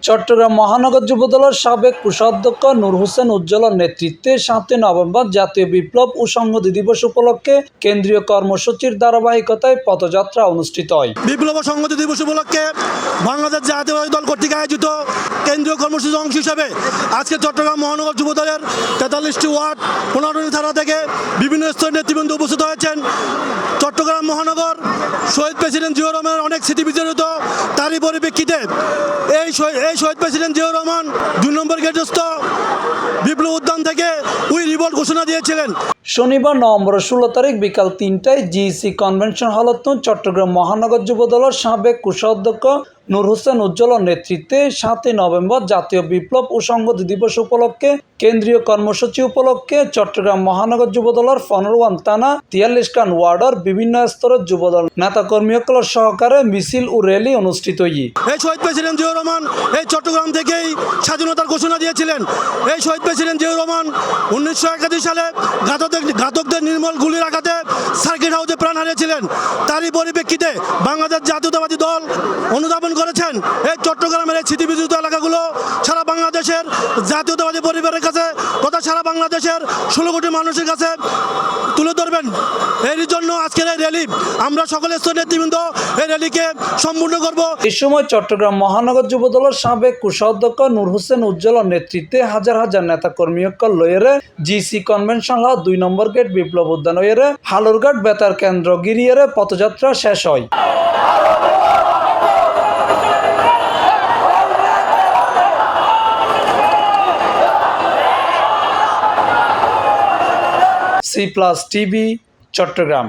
চট্টগ্রাম মহানগর যুবদলের সাবেক কোষাধ্যক্ষ নূর হোসেন উজ্জ্বলের নেতৃত্বে ৭ নভেম্বর জাতীয় বিপ্লব ও সংহতি দিবস উপলক্ষে কেন্দ্রীয় কর্মসূচির ধারাবাহিকতায় পদযাত্রা অনুষ্ঠিত হয়। বিপ্লব ও সংহতি দিবস উপলক্ষে বাংলাদেশ জাতীয়তাবাদী দল কর্তৃক আয়োজিত কেন্দ্রীয় কর্মসূচির অংশ হিসাবে আজকে চট্টগ্রাম মহানগর যুবদলের ৪৩টি ওয়ার্ড ১৫টি থানা থেকে বিভিন্ন স্তরের নেতৃবৃন্দ উপস্থিত হয়েছেন। চট্টগ্রাম মহানগর শহীদ প্রেসিডেন্ট জিয়াউর রহমানের অনেক স্মৃতি বিজড়িত। তারই পরিপ্রেক্ষিতে এই শহীদ প্রেসিডেন্ট জিয়াউর রহমান ২ নম্বর গেটস্থ বিপ্লব উদ্যান থেকে উই রিভোল্ট ঘোষণা দিয়েছিলেন। শনিবার নভেম্বর ১৬ তারিখ বিকাল ৩টায় জিইসি কনভেনশন হলত চট্টগ্রাম মহানগর যুবদলের সাবেক কোষাধ্যক্ষ নূর হোসেন উজ্জ্বলের নেতৃত্বে ৭ নভেম্বর জাতীয় বিপ্লব ও সংহতি দিবস উপলক্ষে কেন্দ্রীয় কর্মসূচি উপলক্ষে চট্টগ্রাম মহানগর যুবদলের ১৫ থানা ৪৩ ওয়ার্ডের বিভিন্ন স্তরের যুবদল নেতাকর্মীসকলের সহকারে মিছিল ও র্যালি অনুষ্ঠিত হই। এই শহীদ প্রেসিডেন্ট জিয়াউর রহমান এই চট্টগ্রাম থেকেই স্বাধীনতার ঘোষণা দিয়েছিলেন। এই শহীদ প্রেসিডেন্ট জিয়াউর রহমান ১৯৭১ সালে ঘাতকদের নির্মল গুলির আঘাতে সার্কিট হাউসে প্রাণ হারিয়েছিলেন। তারই পরিপ্রেক্ষিতে বাংলাদেশ জাতীয়তাবাদী দল অনুধাবন করেছেন এই চট্টগ্রামের এই স্মৃতিবিজড়িত এলাকাগুলো সারা বাংলাদেশের জাতীয়তাবাদী পরিবারের কাছে তথা সারা বাংলাদেশের ১৬ কোটি মানুষের কাছে তুলে ধরবেন। এর জন্য আজকের এই র্যালি আমরা সকলের স্তরের নেতৃবৃন্দ এই র্যালিকে সম্পূর্ণ করব। এই সময় চট্টগ্রাম মহানগর যুবদলের সাবেক কোষাধ্যক্ষ নূর হোসেন উজ্জ্বলের নেতৃত্বে হাজার হাজার নেতাকর্মীসকল লইয়েরে জিসি কনভেনশন হল ২ নম্বর গেট বিপ্লব উদ্যান হইয়েরে হালুরঘাট বেতার কেন্দ্র গিরিয়েরে পথযাত্রা শেষ হয়। C+ TV Chittagong.